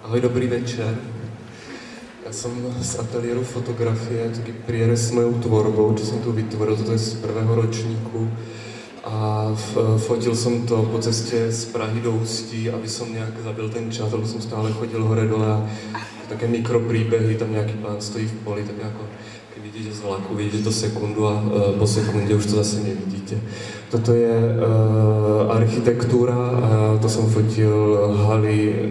Ahoj, dobrý večer. Ja som z ateliéru fotografie, taký prierez s mojou tvorbou, čo som tu vytvoril, toto je z prvého ročníku. A fotil som to po ceste z Prahy do Ústí, aby som nejak zabil ten čas, lebo som stále chodil hore-dole a také mikropríbehy, tam nejaký pán stojí v poli, tak ako keď vidíte z vlaku, vidíte to sekundu a po sekunde už to zase nevidíte. Toto je architektúra a to som fotil haly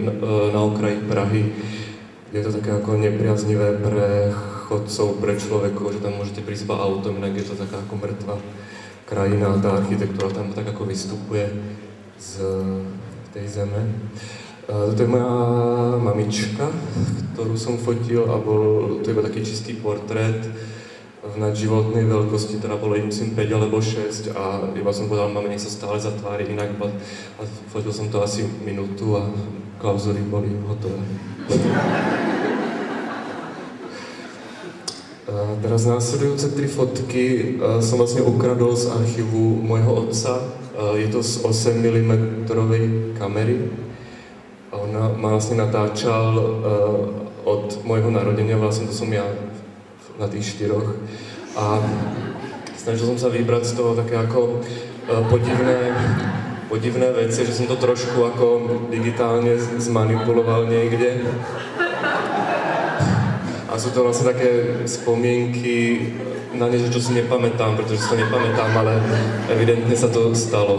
na okraji Prahy. Je to také ako nepriaznivé pre chodcov, pre človekov, že tam môžete prísť iba autom, inak je to taká ako mŕtva krajina, tá architektúra tam tak ako vystupuje z tej zeme. Toto je moja mamička, ktorú som fotil a bol to iba taký čistý portrét v nadživotnej veľkosti, teda bolo im 5 alebo 6 a iba som povedal mame, nech sa stále zatvári inak a fotil som to asi minútu a klauzury boli hotové. Teraz následujúce 3 fotky som vlastne ukradol z archívu môjho otca. Je to z 8 mm kamery. On ma vlastne natáčal od môjho narodenia, vlastne to som ja na tých 4. A snažil som sa vybrať z toho také ako podivné veci, že som to trošku ako digitálne zmanipuloval niekde. A sú to vlastne také spomienky na niečo, čo si nepamätám, pretože si to nepamätám, ale evidentne sa to stalo.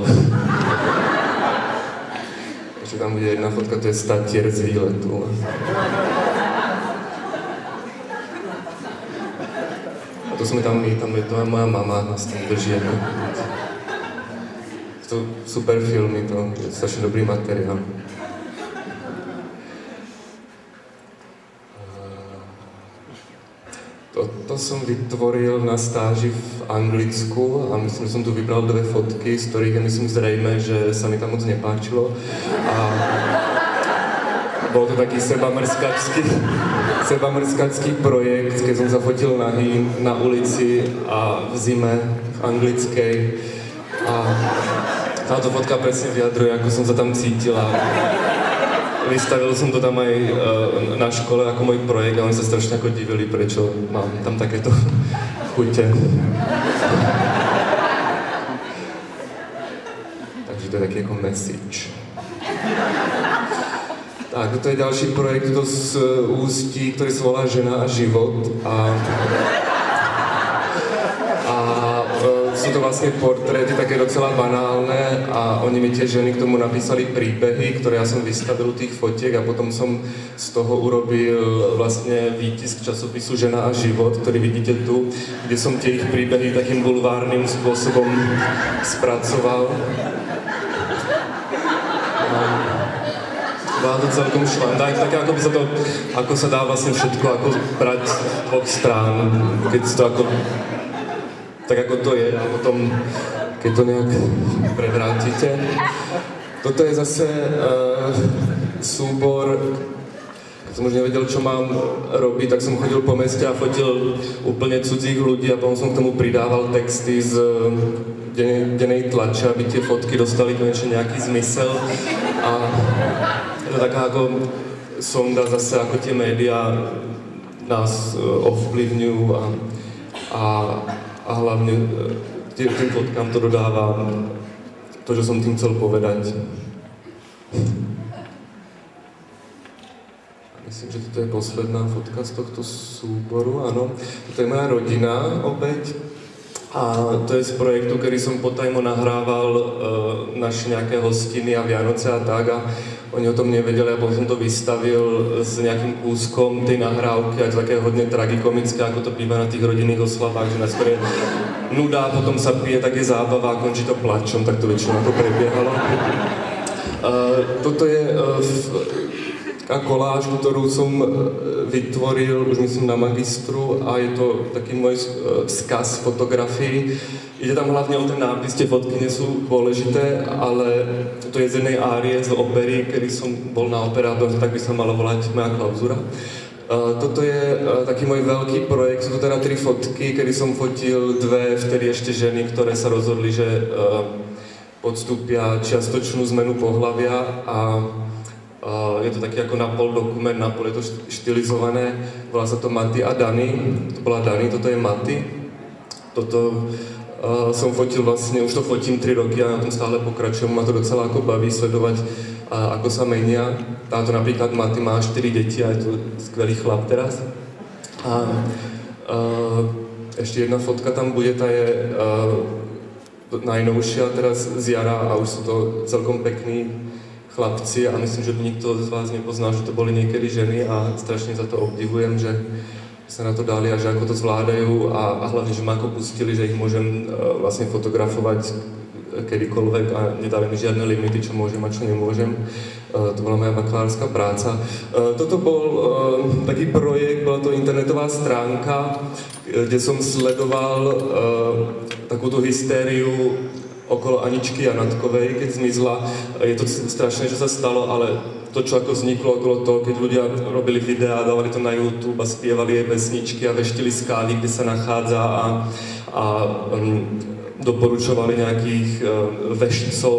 Takže tam bude jedna fotka, to je statier z výletu. A to sme tam my, tam je to aj moja mama, nás tam drží ako. To super filmy, to je strašne dobrý materiál. Toto som vytvoril na stáži v Anglicku a myslím, že som tu vybral 2 fotky, z ktorých je myslím zrejme, že sa mi tam moc nepáčilo. A bol to taký sebamrskačský projekt, keď som sa fotil nahý na ulici a v zime v anglickej. A táto fotka presne vyjadruje, ako som sa tam cítila. Vystavil som to tam aj na škole ako môj projekt a oni sa strašne ako divili, prečo mám tam takéto chute. Takže to je taký ako message. Tak, toto je ďalší projekt z Ústí, ktorý sa volá Žena a život. Sú to vlastne portréty také docela banálne a oni mi tie ženy k tomu napísali príbehy, ktoré ja som vystavil tých fotiek a potom som z toho urobil vlastne výtisk časopisu Žena a život, ktorý vidíte tu, kde som tie ich príbehy takým bulvárnym spôsobom spracoval. Bola to celkom švanda, také ako by sa to, ako sa dá vlastne všetko ako brať z 2 strán, keď si to ako tak ako to je a potom, keď to nejak prevrátite. Toto je zase súbor, keď som už nevedel, čo mám robiť, tak som chodil po meste a fotil úplne cudzích ľudí a potom som k tomu pridával texty z dennej tlače, aby tie fotky dostali konečne nejaký zmysel. A to taká ako sonda zase, ako tie médiá nás ovplyvňujú a hlavne tým fotkám to dodává to, čo som tým chcel povedať. Myslím, že toto je posledná fotka z tohto súboru, áno. Toto je moja rodina opäť. A to je z projektu, ktorý som potajmo nahrával naše nejaké hostiny a Vianoce a tak. A oni o tom nevedeli a potom som to vystavil s nejakým kúskom tej nahrávky a to také hodne tragikomické, ako to býva na tých rodinných oslavách, že na skôr nuda, potom sa pije, tak je zábava a končí to plačom, tak to väčšinou ako prebiehalo. Toto je koláž, ktorú som vytvoril, už myslím na magistru a je to taký môj vzkaz fotografii. Ide tam hlavne o ten nápis, tie fotky nie sú dôležité, ale to je z jednej árie z opery, kedy som bol na operátore, tak by sa mala volať moja klauzura. Toto je taký môj veľký projekt, sú to teda 3 fotky, kedy som fotil 2 vtedy ešte ženy, ktoré sa rozhodli, že podstúpia čiastočnú zmenu pohlavia a Je to taký ako napol dokument, napol je to štylizované, volá sa to Mati a Dani, to bola Dani, toto je Mati. Toto som fotil vlastne, už to fotím 3 roky a na tom stále pokračujem, ma to docela ako baví sledovať, ako sa menia. Táto napríklad Mati má 4 deti a je to skvelý chlap teraz. A ešte jedna fotka tam bude, tá je najnovšia teraz z jara a už sú to celkom pekní chlapci a myslím, že nikto z vás nepozná, že to boli niekedy ženy a strašne za to obdivujem, že sa na to dali a že ako to zvládajú a hlavne, že ma ako pustili, že ich môžem vlastne fotografovať kedykoľvek a nedali mi žiadne limity, čo môžem a čo nemôžem. To bola moja bakalárska práca. Toto bol taký projekt, bola to internetová stránka, kde som sledoval takúto hystériu okolo Aničky Janatkovej, keď zmizla. Je to strašné, že sa stalo, ale to, čo ako vzniklo okolo toho, keď ľudia robili videá, dávali to na YouTube a spievali jej pesničky a veštili skály, kde sa nachádza a doporučovali nejakých veštcov,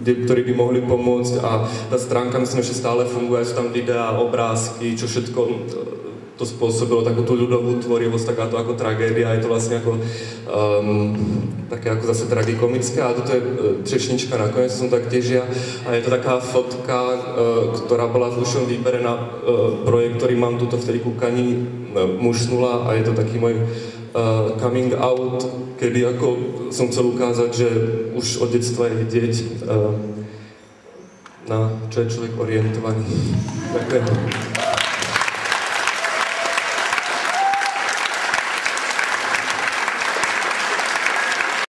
ktorí by mohli pomôcť a tá stránka myslím, že stále funguje, sú tam videá, obrázky, čo všetko to spôsobilo takúto ľudovú tvorivosť, takáto ako tragédia, je to vlastne ako také ako zase tragikomické a toto je Třešnička nakoniec, som tak tiež ja a je to taká fotka, ktorá bola v ušom výbere na projekt, ktorý mám tuto v tej kúkani Muž z nula a je to taký môj coming out, kedy ako som chcel ukázať, že už od detstva je vidieť na čo je človek orientovaný. Ďakujem.